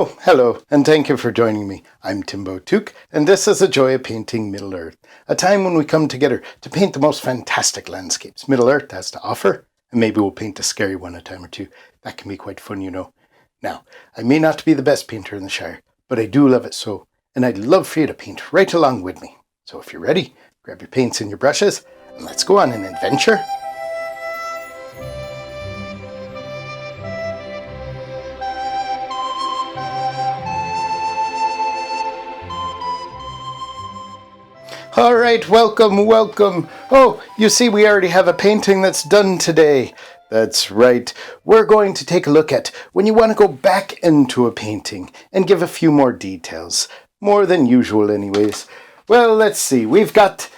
Oh, hello, and thank you for joining me. I'm Timbo Took, and this is the joy of painting Middle-earth, a time when we come together to paint the most fantastic landscapes Middle-earth has to offer, and maybe we'll paint a scary one a time or two. That can be quite fun, you know. Now, I may not be the best painter in the Shire, but I do love it so, and I'd love for you to paint right along with me. So if you're ready, grab your paints and your brushes, and let's go on an adventure. All right, welcome. Oh, you see, we already have a painting that's done today. That's right. We're going to take a look at when you want to go back into a painting and give a few more details. More than usual anyways. Well, let's see. We've got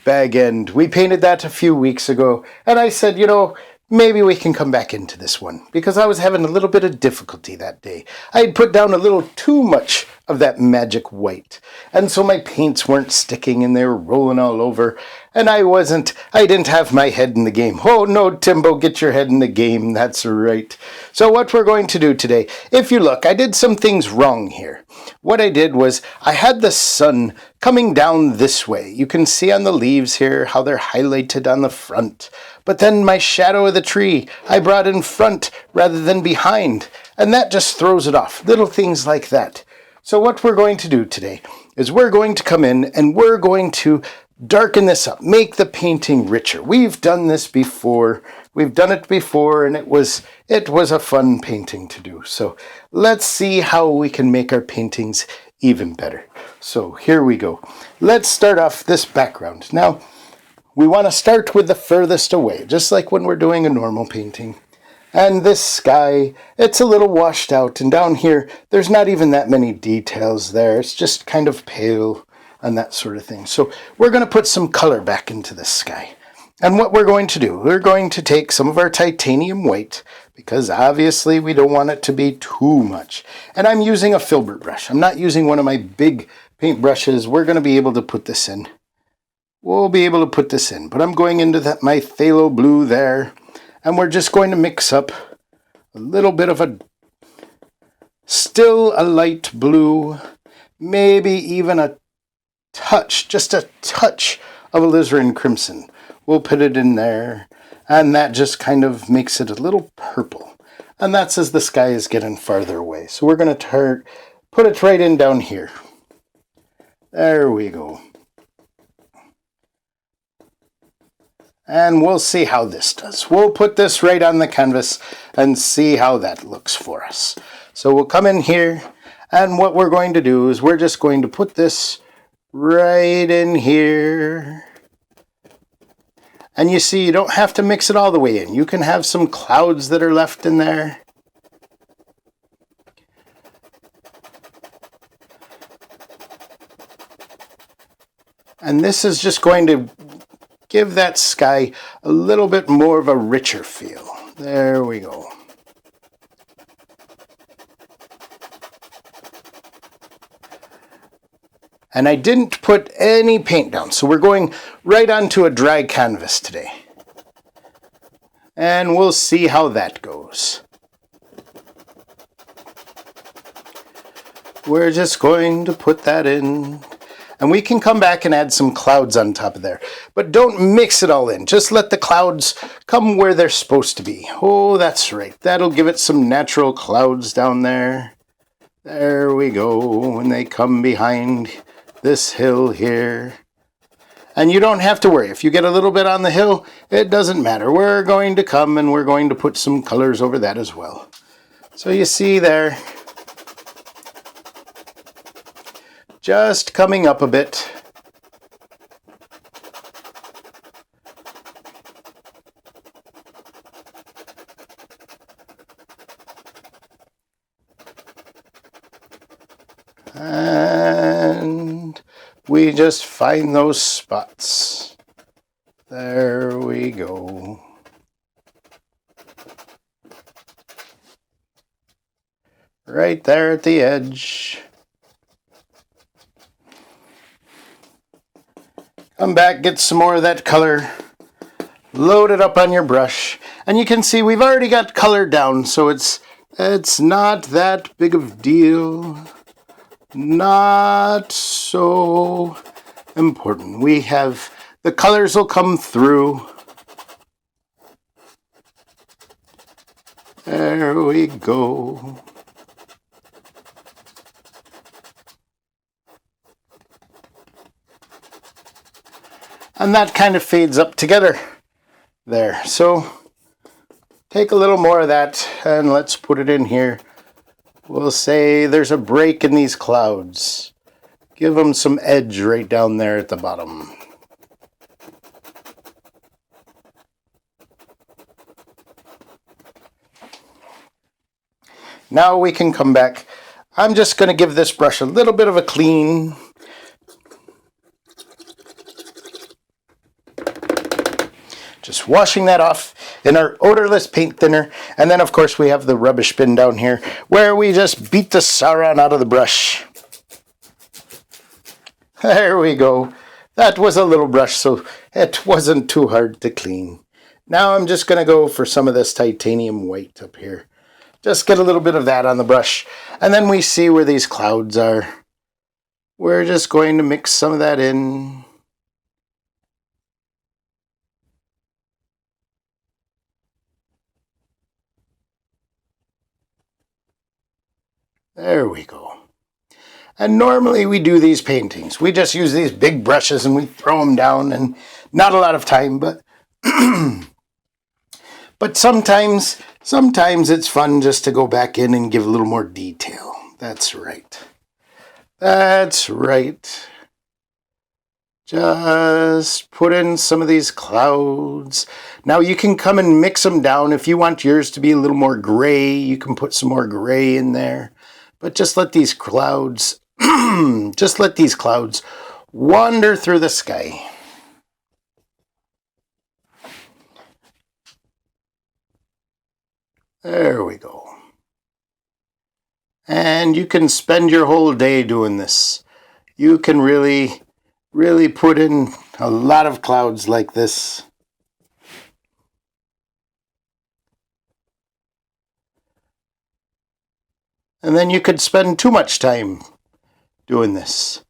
Bag End. We painted that a few weeks ago. And I said, maybe we can come back into this one because I was having a little bit of difficulty that day. I had put down a little too much of that magic white, and so my paints weren't sticking and they were rolling all over, and I didn't have my head in the game. Oh no, Timbo, get your head in the game, that's right. So what we're going to do today, if you look, I did some things wrong here. What I did was I had the sun coming down this way. You can see on the leaves here how they're highlighted on the front. But then my shadow of the tree, I brought in front rather than behind. And that just throws it off. Little things like that. So what we're going to do today is we're going to come in and we're going to darken this up. Make the painting richer. We've done this before. We've done it before and it was a fun painting to do. So let's see how we can make our paintings even better. So here we go. Let's start off this background. Now, we want to start with the furthest away, just like when we're doing a normal painting. And this sky, it's a little washed out. And down here, there's not even that many details there. It's just kind of pale and that sort of thing. So we're going to put some color back into the sky. And what we're going to do, we're going to take some of our titanium white, because obviously we don't want it to be too much. And I'm using a filbert brush. I'm not using one of my big paint brushes. We're going to be able to put this in. We'll be able to put this in, but I'm going into my phthalo blue there, and we're just going to mix up a little bit of still a light blue, maybe even just a touch of alizarin crimson. We'll put it in there, and that just kind of makes it a little purple, and that's as the sky is getting farther away. So we're going to put it right in down here. There we go. And we'll see how this does. We'll put this right on the canvas and see how that looks for us. So we'll come in here, and what we're going to do is we're just going to put this right in here. And you see, you don't have to mix it all the way in. You can have some clouds that are left in there. And this is just going to give that sky a little bit more of a richer feel. There we go. And I didn't put any paint down, so we're going right onto a dry canvas today. And we'll see how that goes. We're just going to put that in. And we can come back and add some clouds on top of there. But don't mix it all in. Just let the clouds come where they're supposed to be. Oh, that's right. That'll give it some natural clouds down there. There we go. When they come behind this hill here. And you don't have to worry. If you get a little bit on the hill, it doesn't matter. We're going to come and we're going to put some colors over that as well. So you see there, just coming up a bit. And we just find those spots. There we go. Right there at the edge. Come back, get some more of that color, load it up on your brush, and you can see we've already got color down, so It's not that big of a deal. Not so important. We have, the colors will come through. There we go. And that kind of fades up together there. So take a little more of that and let's put it in here. We'll say there's a break in these clouds. Give them some edge right down there at the bottom. Now we can come back. I'm just going to give this brush a little bit of a clean. Just washing that off in our odorless paint thinner. And then, of course, we have the rubbish bin down here where we just beat the Sauron out of the brush. There we go. That was a little brush, so it wasn't too hard to clean. Now I'm just going to go for some of this titanium white up here. Just get a little bit of that on the brush. And then we see where these clouds are. We're just going to mix some of that in. There we go. And normally we do these paintings. We just use these big brushes and we throw them down, and not a lot of time, but but sometimes it's fun just to go back in and give a little more detail. That's right. That's right. Just put in some of these clouds. Now you can come and mix them down. If you want yours to be a little more gray, you can put some more gray in there. But just let these clouds, wander through the sky. There we go. And you can spend your whole day doing this. You can really put in a lot of clouds like this. And then you could spend too much time doing this.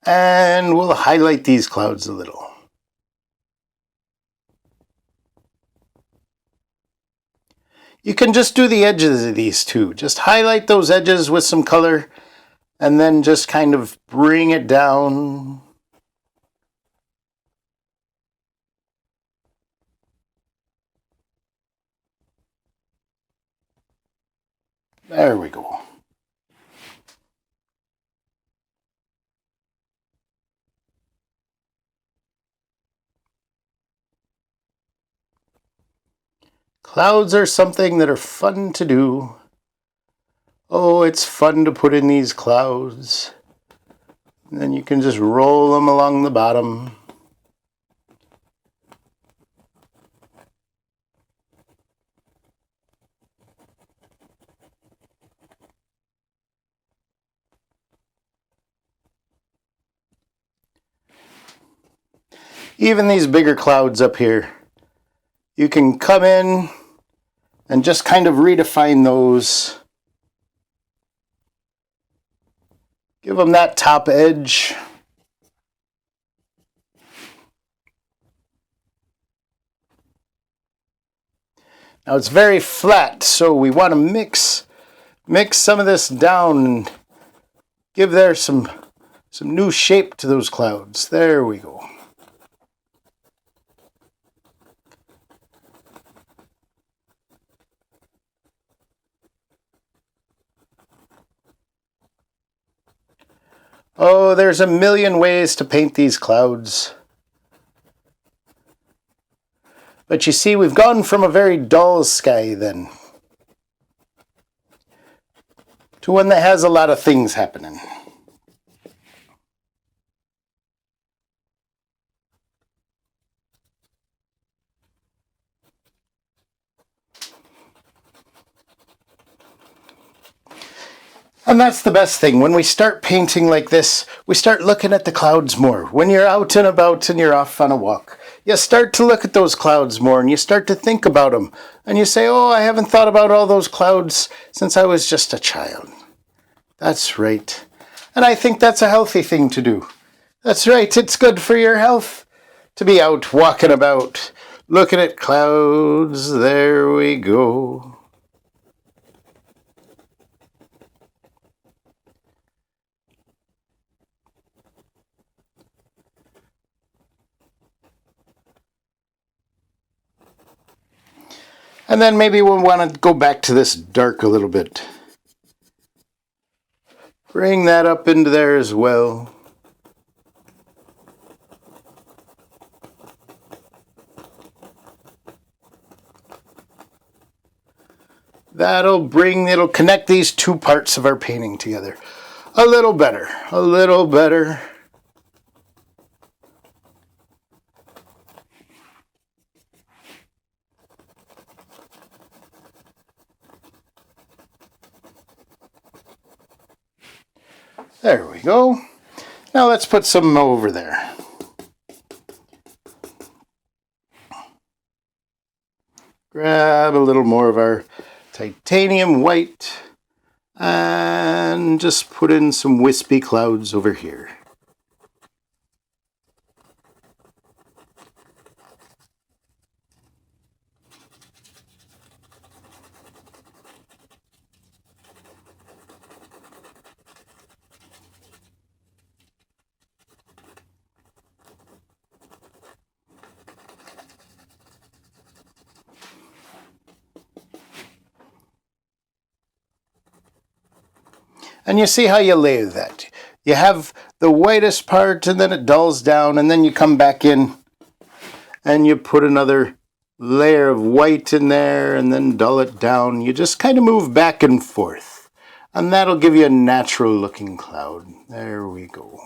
And we'll highlight these clouds a little. You can just do the edges of these too. Just highlight those edges with some color and then just kind of bring it down. There we go. Clouds are something that are fun to do. Oh, it's fun to put in these clouds. And then you can just roll them along the bottom. Even these bigger clouds up here, you can come in and just kind of redefine those. Give them that top edge. Now it's very flat, so we want to mix some of this down and give there some new shape to those clouds. There we go. Oh, there's a million ways to paint these clouds. But you see, we've gone from a very dull sky then to one that has a lot of things happening. And that's the best thing. When we start painting like this, we start looking at the clouds more. When you're out and about and you're off on a walk, you start to look at those clouds more and you start to think about them. And you say, oh, I haven't thought about all those clouds since I was just a child. That's right. And I think that's a healthy thing to do. That's right. It's good for your health to be out walking about, looking at clouds. There we go. And then maybe we'll want to go back to this dark a little bit. Bring that up into there as well. It'll connect these two parts of our painting together a little better, a little better. There we go. Now let's put some over there. Grab a little more of our titanium white and just put in some wispy clouds over here. And you see how you lay that. You have the whitest part and then it dulls down and then you come back in and you put another layer of white in there and then dull it down. You just kind of move back and forth and that'll give you a natural looking cloud. There we go.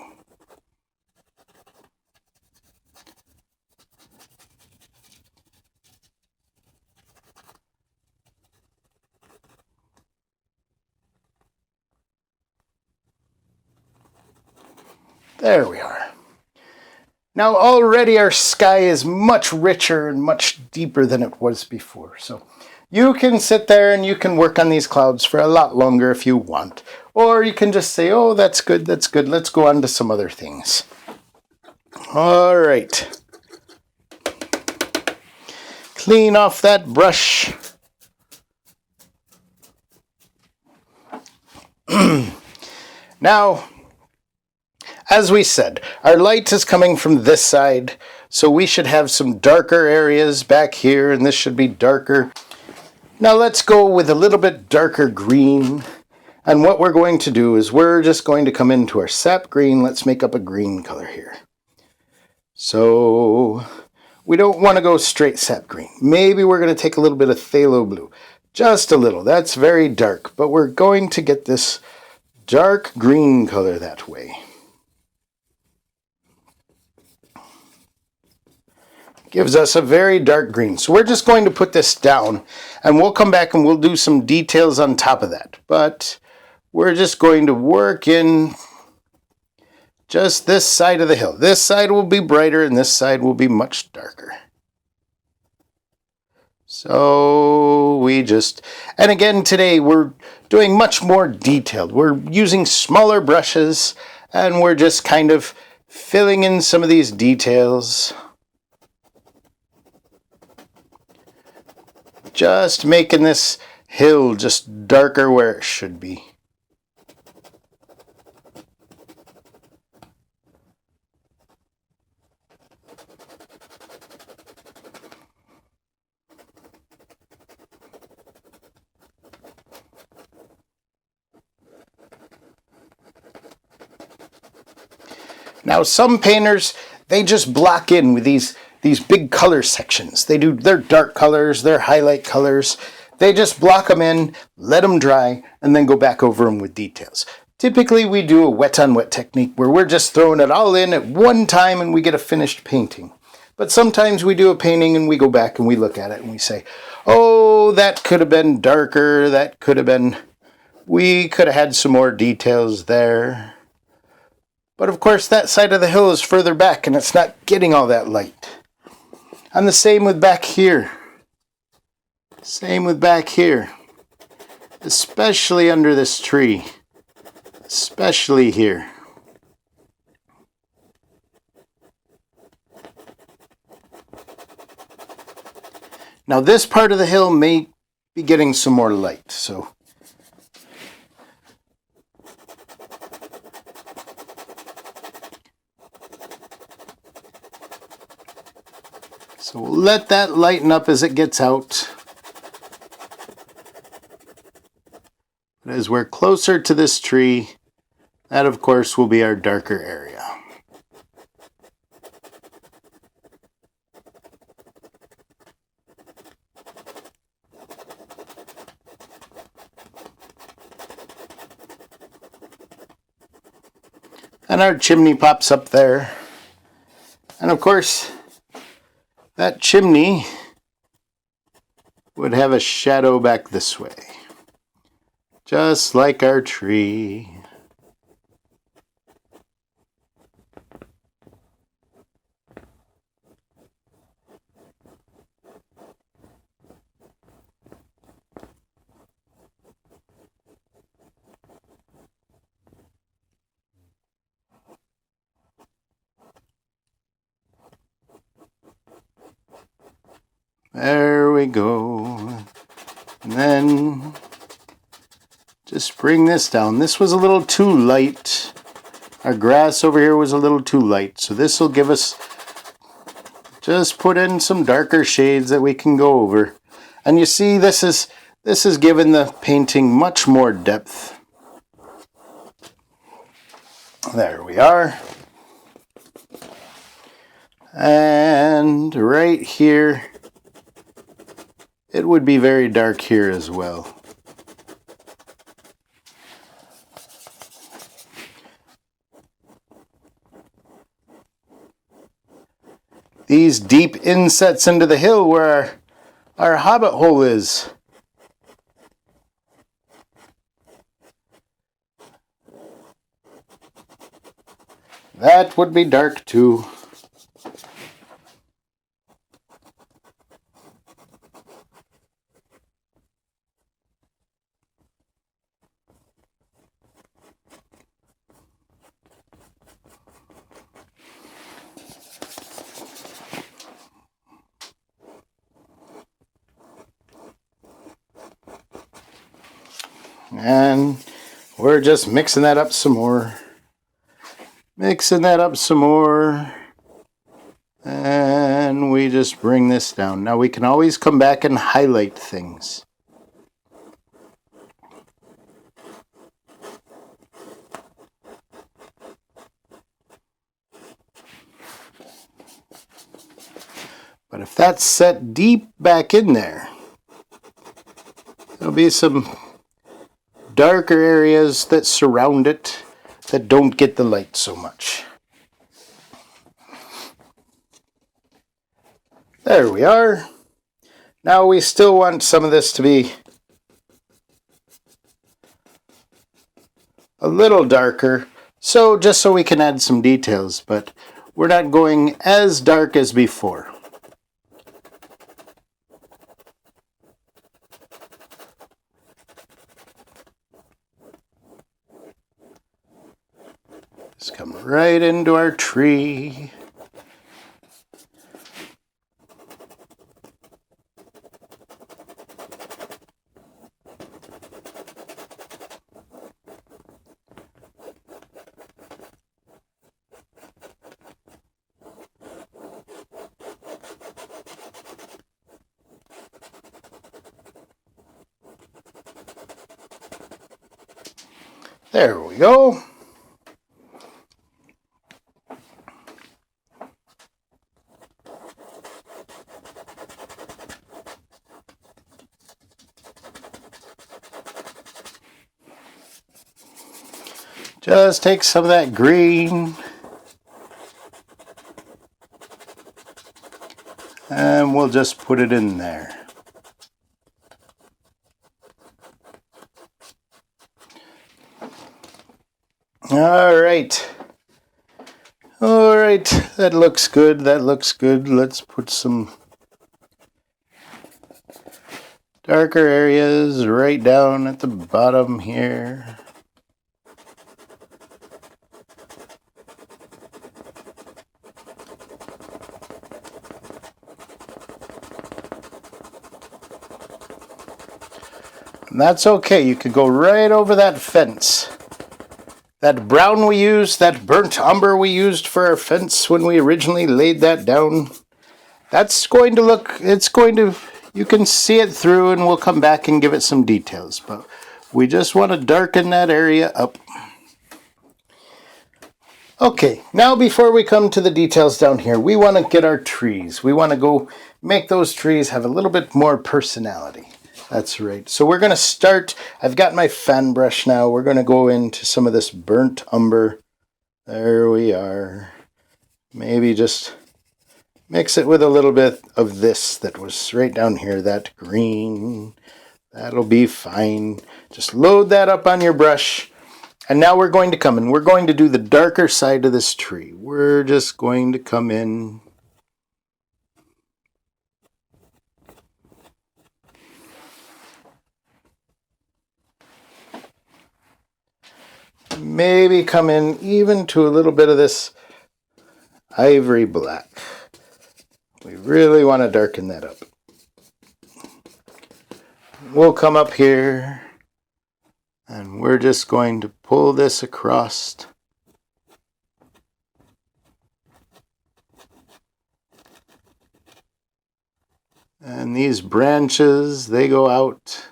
There we are. Now already our sky is much richer and much deeper than it was before. So you can sit there and you can work on these clouds for a lot longer if you want. Or you can just say, oh, that's good, that's good. Let's go on to some other things. All right. Clean off that brush. Now, as we said, our light is coming from this side, so we should have some darker areas back here, and this should be darker. Now let's go with a little bit darker green, and what we're going to do is we're just going to come into our sap green. Let's make up a green color here. So we don't want to go straight sap green. Maybe we're going to take a little bit of phthalo blue, just a little. That's very dark, but we're going to get this dark green color that way. Gives us a very dark green. So we're just going to put this down and we'll come back and we'll do some details on top of that. But we're just going to work in just this side of the hill. This side will be brighter and this side will be much darker. So we just, and again today we're doing much more detailed. We're using smaller brushes and we're just kind of filling in some of these details. Just making this hill just darker where it should be. Now some painters, they just block in with these big color sections. They do their dark colors, their highlight colors. They just block them in, let them dry, and then go back over them with details. Typically we do a wet on wet technique where we're just throwing it all in at one time and we get a finished painting. But sometimes we do a painting and we go back and we look at it and we say, oh, that could have been darker, that could have been We could have had some more details there. But of course that side of the hill is further back and it's not getting all that light. And the same with back here. Same with back here. Especially under this tree. Especially here. Now this part of the hill may be getting some more light, so we'll let that lighten up as it gets out. But as we're closer to this tree, that of course will be our darker area. And our chimney pops up there. And of course, that chimney would have a shadow back this way. Just like our tree. There we go. And then just bring this down. This was a little too light. Our grass over here was a little too light. So this will give us, just put in some darker shades that we can go over. And you see this is giving the painting much more depth. There we are. And right here, it would be very dark here as well. These deep insets into the hill where our hobbit hole is. That would be dark too. And we're just mixing that up some more. Mixing that up some more. And we just bring this down. Now we can always come back and highlight things. But if that's set deep back in there, there'll be some darker areas that surround it that don't get the light so much. There we are. Now we still want some of this to be a little darker, so just so we can add some details, but we're not going as dark as before. Just come right into our tree. There we go. Just take some of that green and we'll just put it in there. All right. All right, that looks good. That looks good. Let's put some darker areas right down at the bottom here. And that's okay. You could go right over that fence. That brown we used, that burnt umber we used for our fence when we originally laid that down, that's going to look, you can see it through, and we'll come back and give it some details. But we just want to darken that area up. Okay, now before we come to the details down here, we want to get our trees. We want to go make those trees have a little bit more personality. That's right. So we're going to start, I've got my fan brush now. We're going to go into some of this burnt umber. There we are. Maybe just mix it with a little bit of this that was right down here, that green. That'll be fine. Just load that up on your brush. And now we're going to come in. We're going to do the darker side of this tree. We're just going to come in. Maybe come in even to a little bit of this ivory black. We really want to darken that up. We'll come up here and we're just going to pull this across. And these branches, they go out.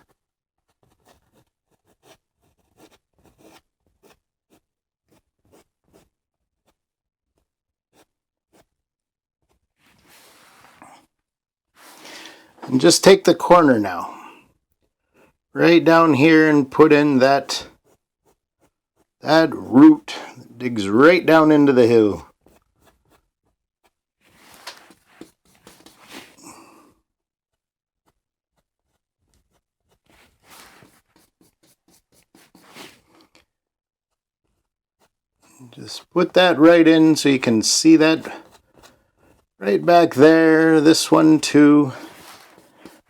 And just take the corner now, right down here, and put in that root that digs right down into the hill. Just put that right in so you can see that right back there. This one too.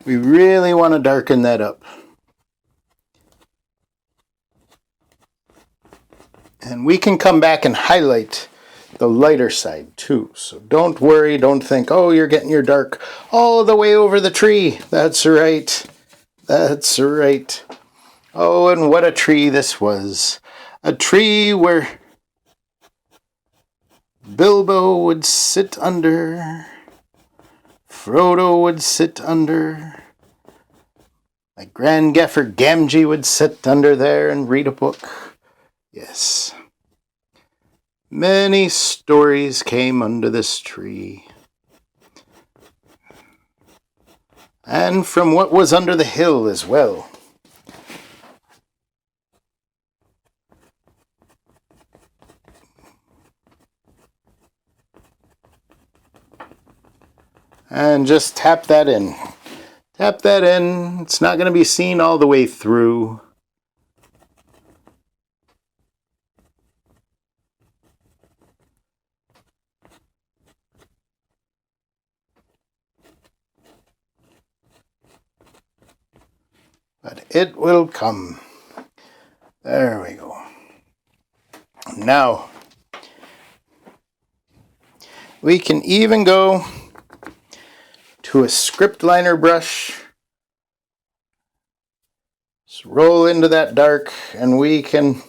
We really want to darken that up. And we can come back and highlight the lighter side too. So don't worry, don't think, oh, you're getting your dark all the way over the tree. That's right. That's right. Oh, and what a tree this was. A tree where Bilbo would sit under, Frodo would sit under, my grandgaffer Gamgee would sit under there and read a book. Yes. Many stories came under this tree. And from what was under the hill as well. And just tap that in. Tap that in. It's not going to be seen all the way through. But it will come. There we go. Now, we can even go to a script liner brush. Just roll into that dark, and we can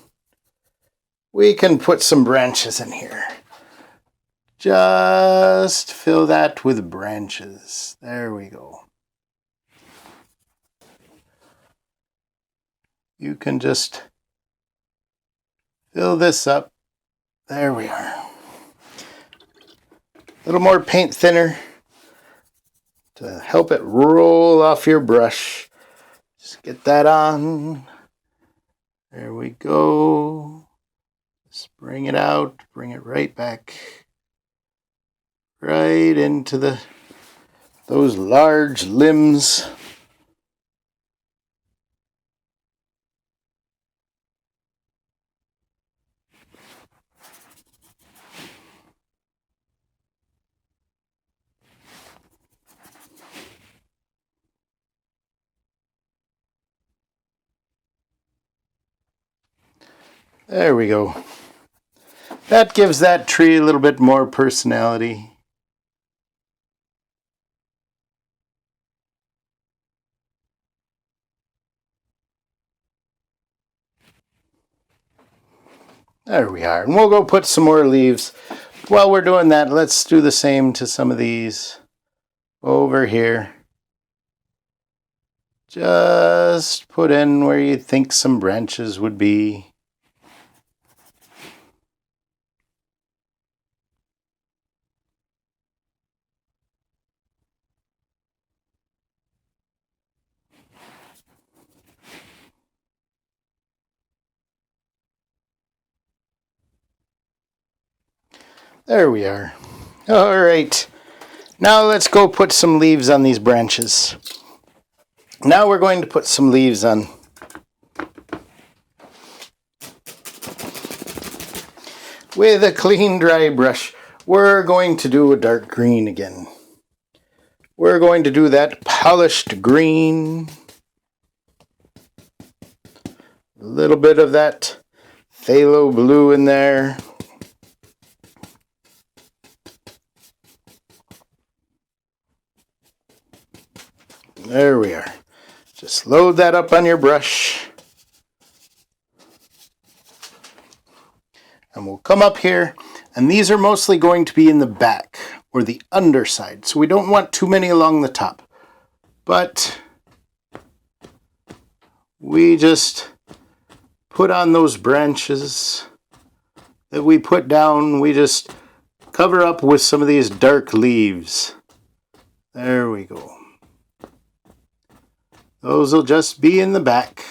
put some branches in here. Just fill that with branches. There we go. You can just fill this up. There we are. A little more paint thinner to help it roll off your brush. Just get that on. There we go. Just bring it out, bring it right back. Right into those large limbs. There we go. That gives that tree a little bit more personality. There we are. And we'll go put some more leaves. While we're doing that, let's do the same to some of these over here. Just put in where you think some branches would be. There we are. All right. Now let's go put some leaves on these branches. Now we're going to put some leaves on. With a clean, dry brush, we're going to do a dark green again. We're going to do that polished green. A little bit of that phthalo blue in there. There we are. Just load that up on your brush. And we'll come up here, and these are mostly going to be in the back or the underside. So we don't want too many along the top. But we just put on those branches that we put down. We just cover up with some of these dark leaves. There we go. Those will just be in the back.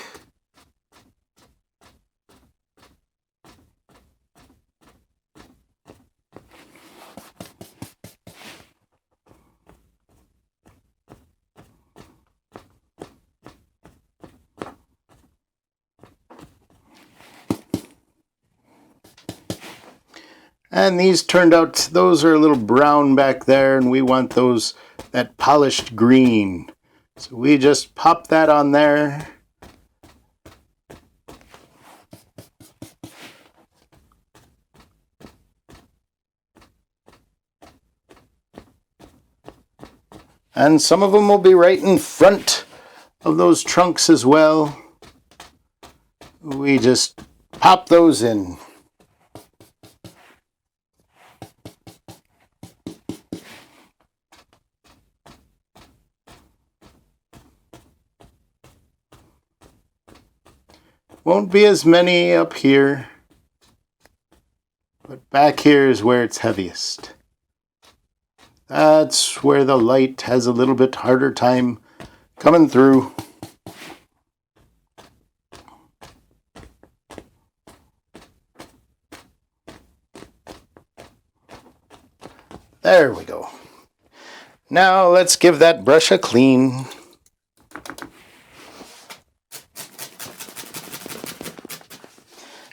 And these turned out, those are a little brown back there, and we want those, that polished green. So we just pop that on there. And some of them will be right in front of those trunks as well. We just pop those in. Won't be as many up here, but back here is where it's heaviest. That's where the light has a little bit harder time coming through. There we go. Now let's give that brush a clean.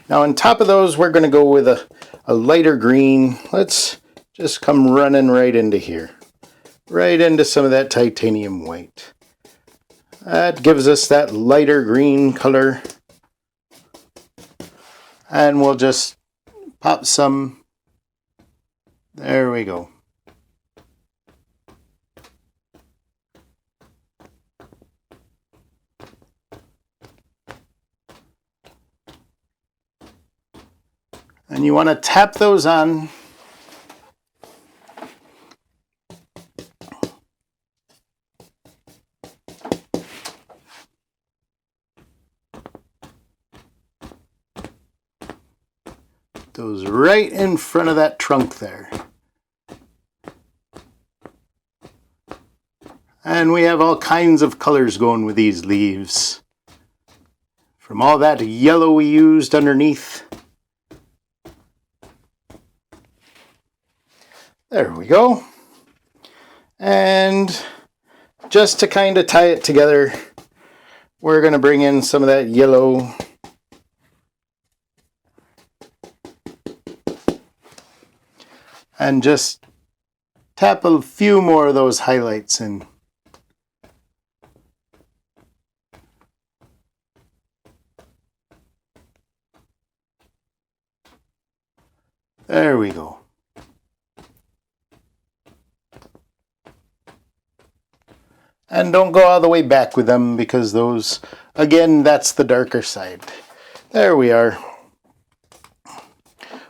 Now on top of those, we're going to go with a lighter green. Let's just come running right into here. Right into some of that titanium white. That gives us that lighter green color. And we'll just pop some. There we go. And you want to tap those on. Those right in front of that trunk there. And we have all kinds of colors going with these leaves. From all that yellow we used underneath. There we go. And just to kind of tie it together, we're going to bring in some of that yellow. And just tap a few more of those highlights in. There we go. And don't go all the way back with them because those, again, that's the darker side. There we are.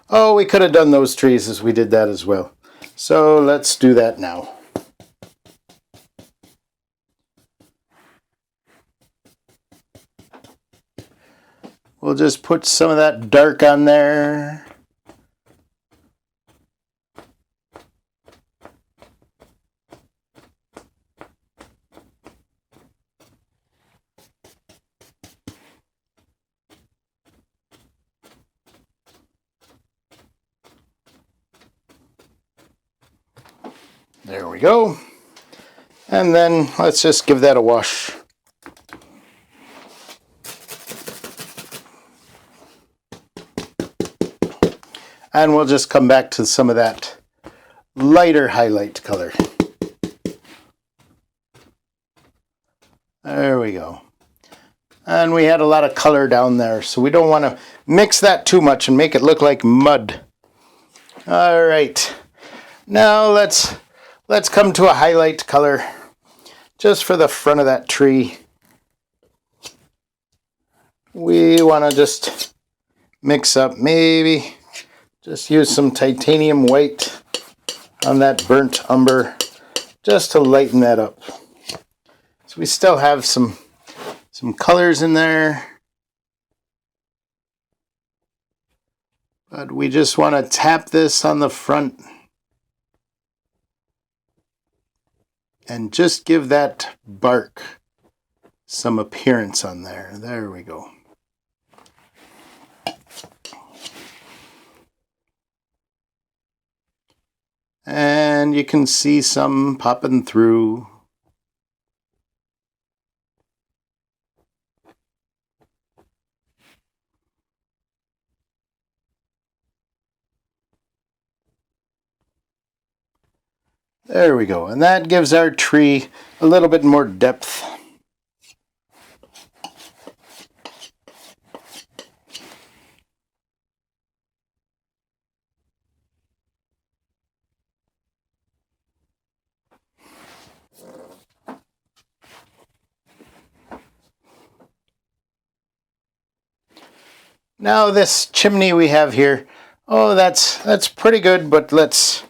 Oh, we could have done those trees as we did that as well. So let's do that now. We'll just put some of that dark on there. There we go. And then let's just give that a wash. And we'll just come back to some of that lighter highlight color. There we go. And we had a lot of color down there, so we don't want to mix that too much and make it look like mud. All right. Now let's come to a highlight color just for the front of that tree. We want to just mix up, maybe just use some titanium white on that burnt umber just to lighten that up. So we still have some colors in there, but we just want to tap this on the front and just give that bark some appearance on there. There we go. And you can see some popping through. There we go. And that gives our tree a little bit more depth. Now this chimney we have here, oh, that's pretty good, but let's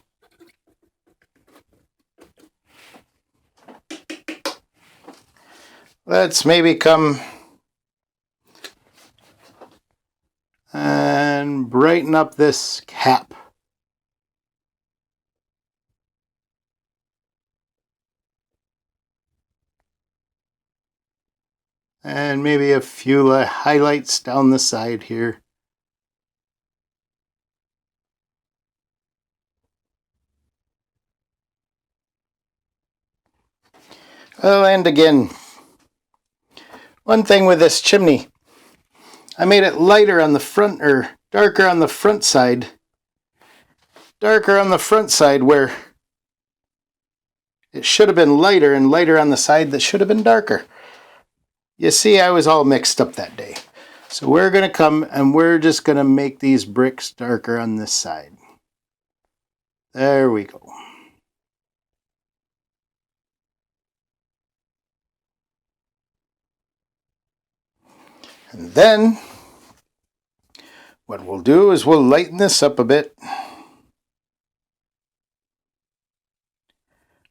maybe come and brighten up this cap. And maybe a few highlights down the side here. Oh, and again, one thing with this chimney, I made it lighter on the front, or darker on the front side. Darker on the front side where it should have been lighter, and lighter on the side that should have been darker. You see, I was all mixed up that day. So we're going to come and we're just going to make these bricks darker on this side. There we go. And then what we'll do is we'll lighten this up a bit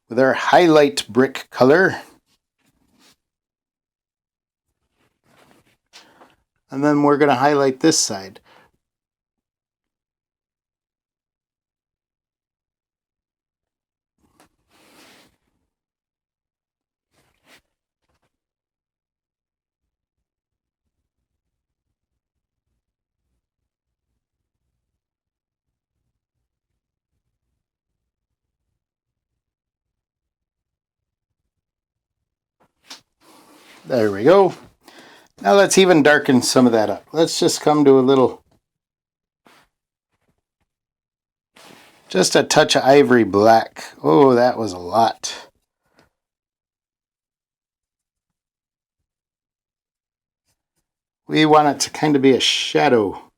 with our highlight brick color. And then we're going to highlight this side. There we go. Now let's even darken some of that up. Let's just come to a little, just a touch of ivory black. Oh, that was a lot. We want it to kind of be a shadow.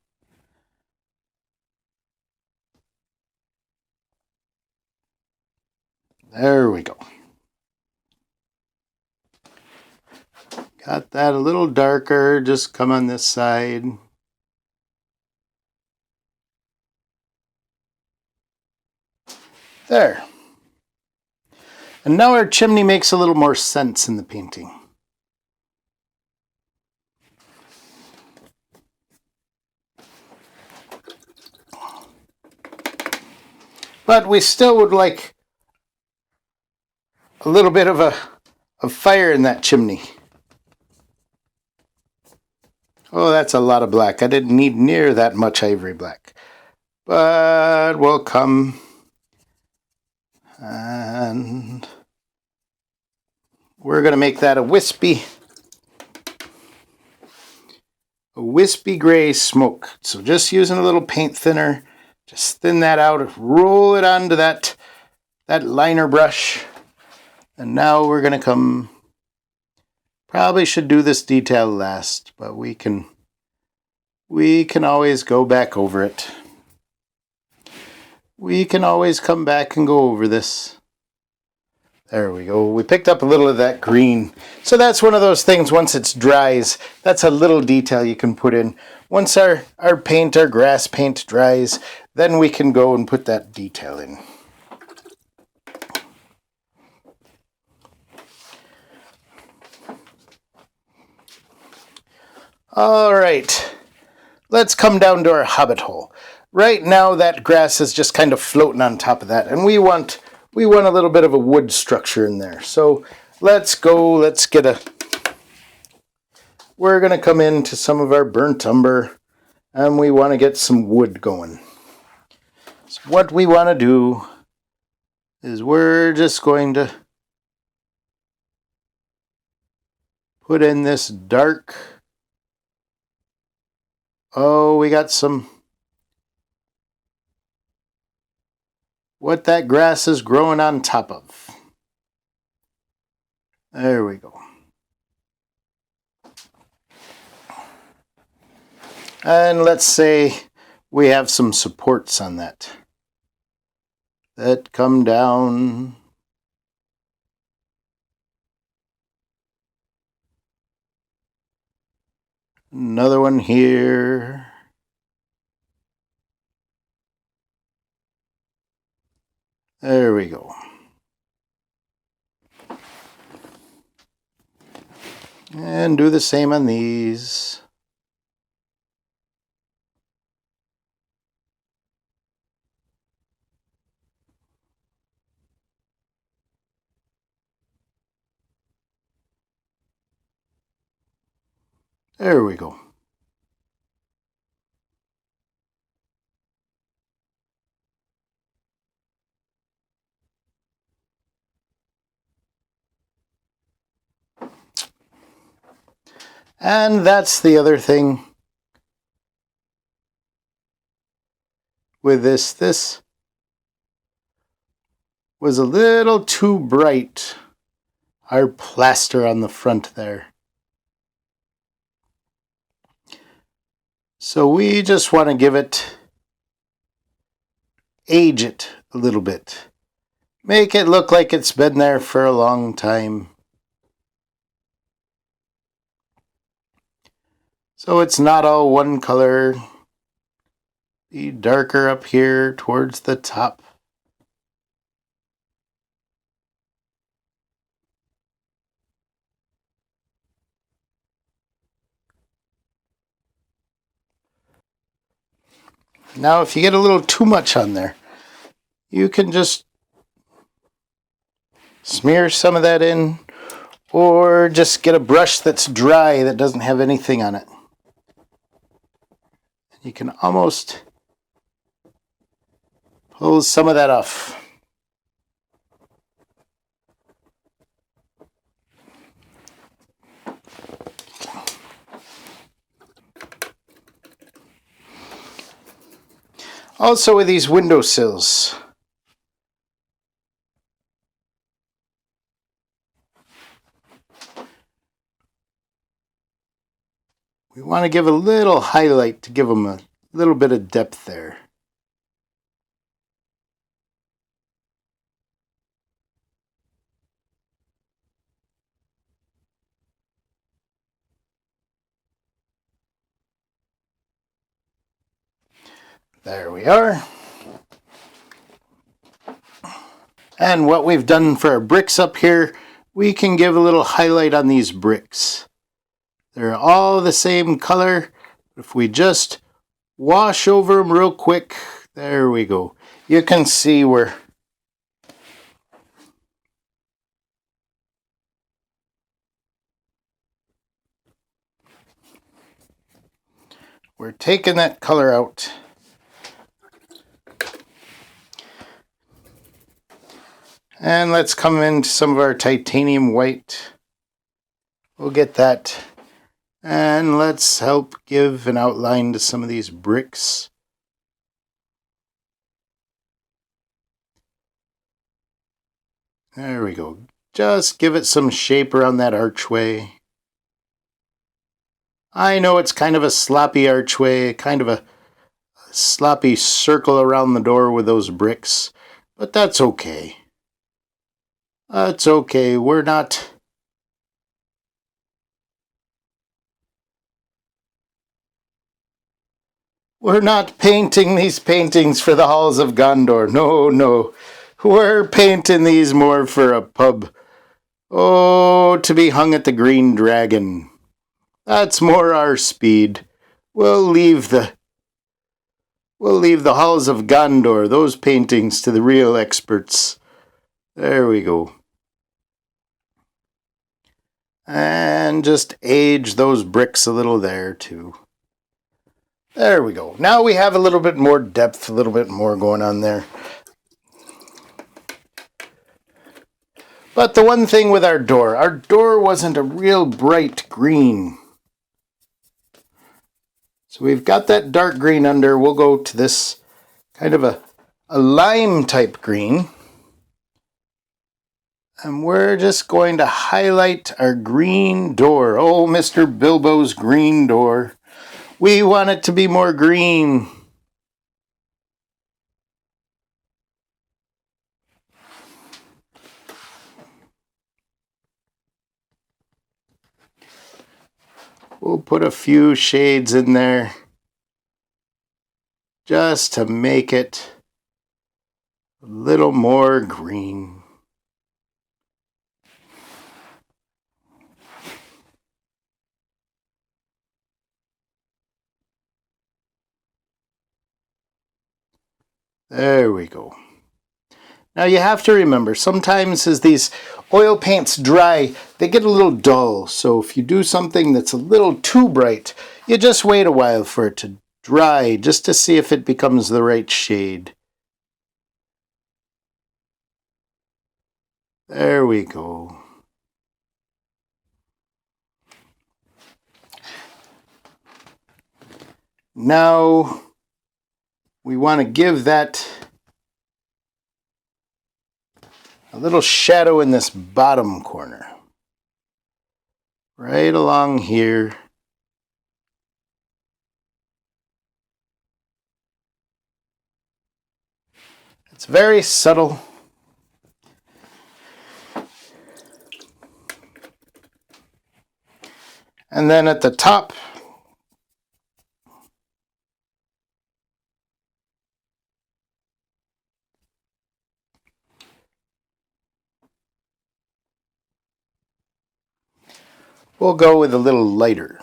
There we go. Got that a little darker. Just come on this side. There. And now our chimney makes a little more sense in the painting. But we still would like a little bit of fire in that chimney. Oh, that's a lot of black. I didn't need near that much ivory black. But we'll come and we're going to make that a wispy gray smoke. So just using a little paint thinner, just thin that out, roll it onto that liner brush. And now we're going to come, probably should do this detail last, but we can always go back over it. We can always come back and go over this. There we go. We picked up a little of that green. So that's one of those things, once it dries, that's a little detail you can put in. Once our grass paint dries, then we can go and put that detail in. All right, let's come down to our hobbit hole. Right now that grass is just kind of floating on top of that, and we want a little bit of a wood structure in there. So let's get we're going to come into some of our burnt umber, and we want to get some wood going. So what we want to do is we're just going to put in this dark, we got some, what that grass is growing on top of. There we go. And let's say we have some supports on that come down. Another one here. There we go. And do the same on these. There we go. And that's the other thing with this. This was a little too bright, our plaster on the front there. So we just want to age it a little bit. Make it look like it's been there for a long time. So it's not all one color. Be darker up here towards the top. Now if you get a little too much on there, you can just smear some of that in, or just get a brush that's dry that doesn't have anything on it. You can almost pull some of that off. Also with these windowsills, we want to give a little highlight to give them a little bit of depth there. There we are. And what we've done for our bricks up here, we can give a little highlight on these bricks. They're all the same color. If we just wash over them real quick, there we go. You can see where we're taking that color out. And let's come into some of our titanium white. We'll get that. And let's help give an outline to some of these bricks. There we go. Just give it some shape around that archway. I know it's kind of a sloppy archway, kind of a sloppy circle around the door with those bricks, but that's okay. That's okay. We're not painting these paintings for the halls of Gondor. No, no. We're painting these more for a pub. Oh, to be hung at the Green Dragon. That's more our speed. We'll leave the halls of Gondor, those paintings, to the real experts. There we go. And just age those bricks a little there too. There we go. Now we have a little bit more depth, a little bit more going on there. But the one thing with our door wasn't a real bright green. So we've got that dark green under. We'll go to this kind of a lime type green. And we're just going to highlight our green door. Oh, Mr. Bilbo's green door. We want it to be more green. We'll put a few shades in there just to make it a little more green. There we go. Now you have to remember, sometimes as these oil paints dry, they get a little dull. So if you do something that's a little too bright, you just wait a while for it to dry, just to see if it becomes the right shade. There we go. Now we want to give that a little shadow in this bottom corner. Right along here. It's very subtle. And then at the top, we'll go with a little lighter.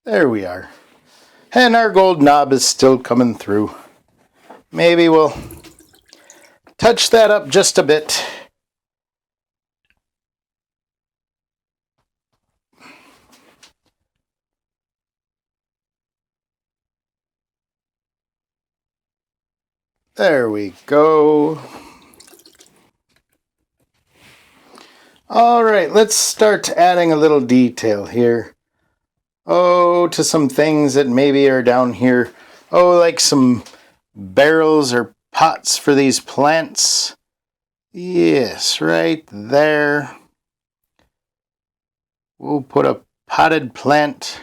There we are. And our gold knob is still coming through. Maybe we'll touch that up just a bit. There we go. All right, let's start adding a little detail here. Oh, to some things that maybe are down here. Oh, like some barrels or pots for these plants. Yes, right there. We'll put a potted plant.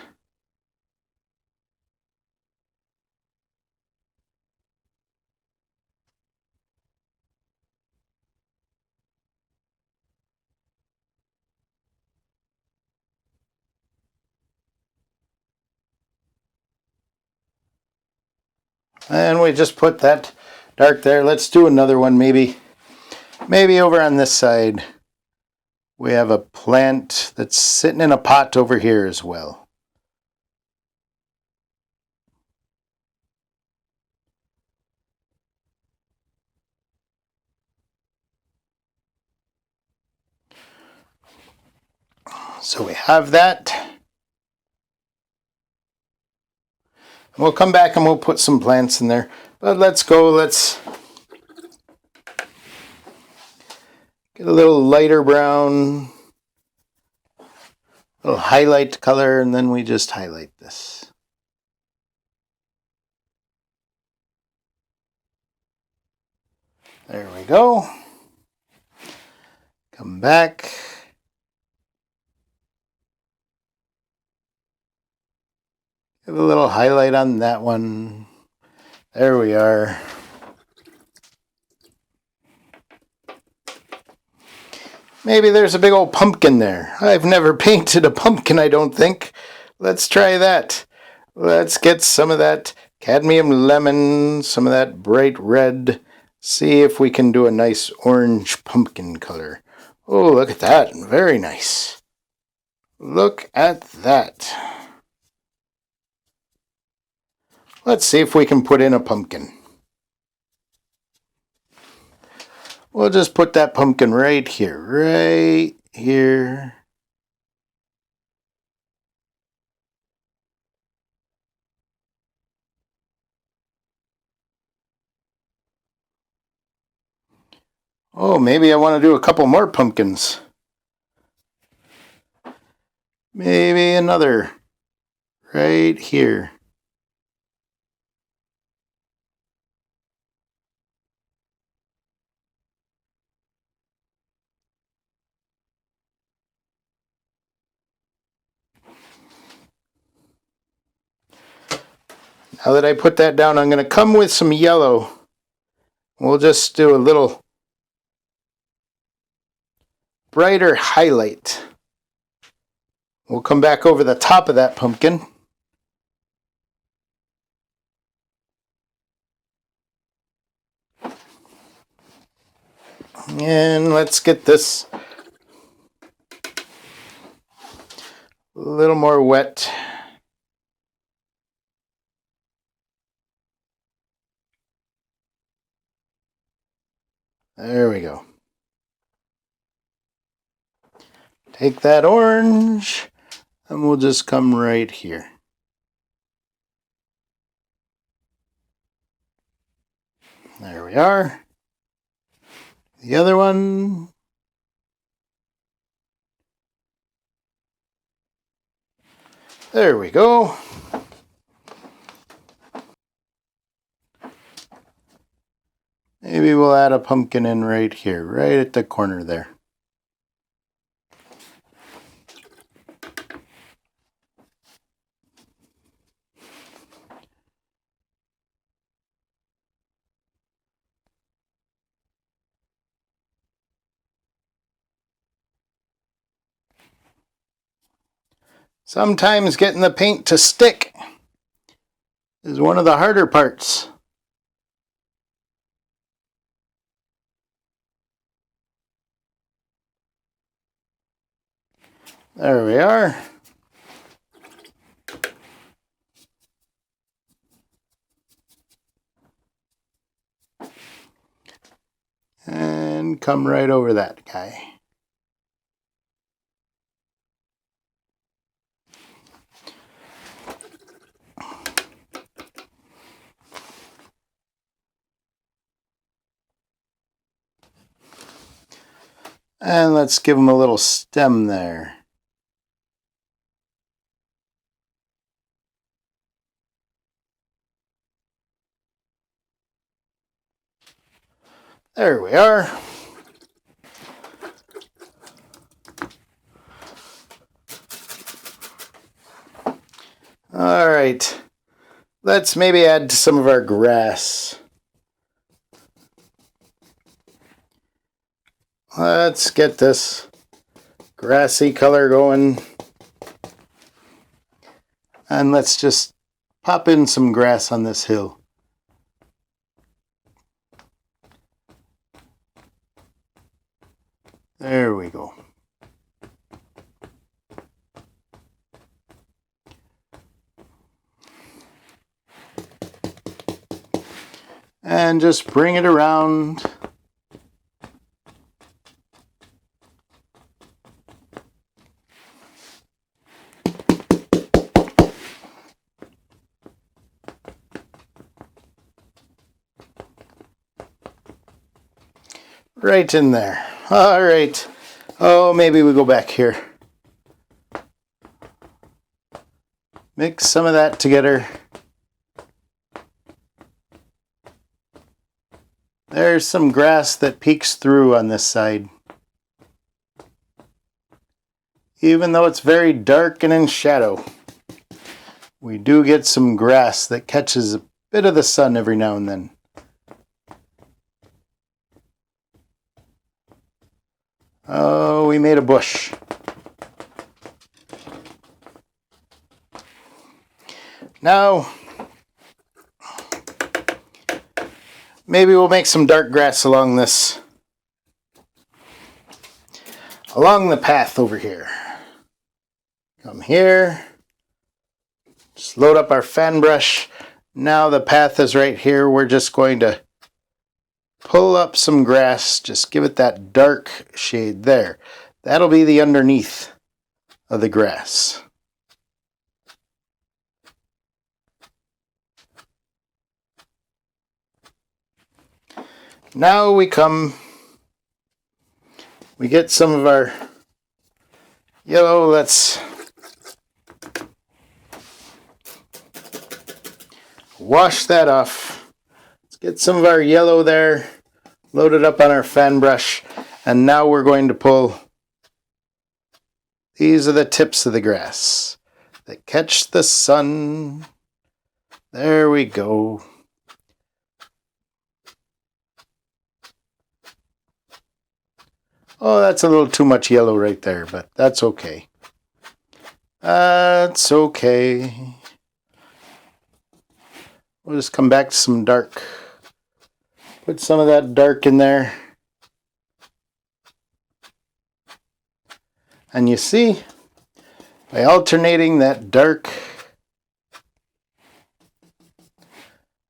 And we just put that dark there. Let's do another one maybe. Maybe over on this side. We have a plant that's sitting in a pot over here as well. So we have that. We'll come back and we'll put some plants in there. But let's get a little lighter brown, a little highlight color, and then we just highlight this. There we go. Come back. Give a little highlight on that one. There we are. Maybe there's a big old pumpkin there. I've never painted a pumpkin, I don't think. Let's try that. Let's get some of that cadmium lemon, some of that bright red. See if we can do a nice orange pumpkin color. Oh, look at that. Very nice. Look at that. Let's see if we can put in a pumpkin. We'll just put that pumpkin right here, right here. Oh, maybe I want to do a couple more pumpkins. Maybe another right here. Now that I put that down, I'm going to come with some yellow. We'll just do a little brighter highlight. We'll come back over the top of that pumpkin. And let's get this a little more wet. There we go. Take that orange and we'll just come right here. There we are. The other one. There we go. Maybe we'll add a pumpkin in right here, right at the corner there. Sometimes getting the paint to stick is one of the harder parts. There we are. And come right over that guy. And let's give him a little stem there. There we are. All right. Let's maybe add to some of our grass. Let's get this grassy color going. And let's just pop in some grass on this hill. There we go. And just bring it around. Right in there. All right. Oh, maybe we go back here. Mix some of that together. There's some grass that peeks through on this side. Even though it's very dark and in shadow, we do get some grass that catches a bit of the sun every now and then. Oh, we made a bush. Now, maybe we'll make some dark grass along the path over here. Come here. Just load up our fan brush. Now the path is right here. We're just going to pull up some grass. Just give it that dark shade there. That'll be the underneath of the grass. Now we get some of our yellow. Let's wash that off. Let's get some of our yellow there, load it up on our fan brush, and now we're going to pull. These are the tips of the grass that catch the sun. There we go. Oh, that's a little too much yellow right there, but that's okay. That's okay. We'll just come back to some dark. Put some of that dark in there. And you see, by alternating that dark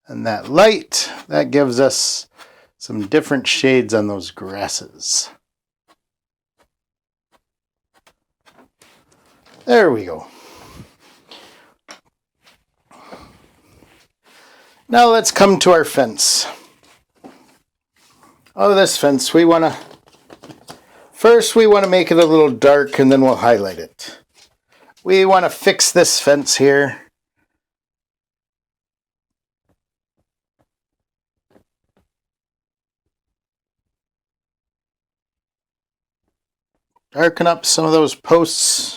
and that light, that gives us some different shades on those grasses. There we go. Now let's come to our fence. Oh, this fence, first we want to make it a little dark and then we'll highlight it. We want to fix this fence here. Darken up some of those posts.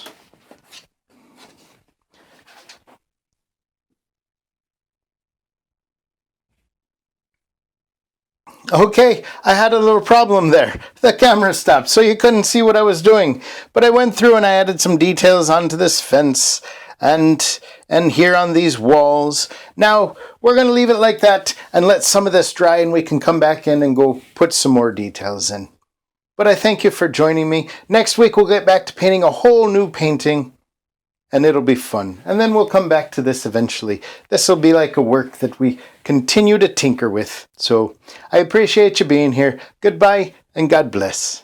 Okay, I had a little problem there. The camera stopped, so you couldn't see what I was doing. But I went through and I added some details onto this fence and here on these walls. Now, we're going to leave it like that and let some of this dry, and we can come back in and go put some more details in. But I thank you for joining me. Next week, we'll get back to painting a whole new painting, and it'll be fun. And then we'll come back to this eventually. This will be like a work that we continue to tinker with. So I appreciate you being here. Goodbye and God bless.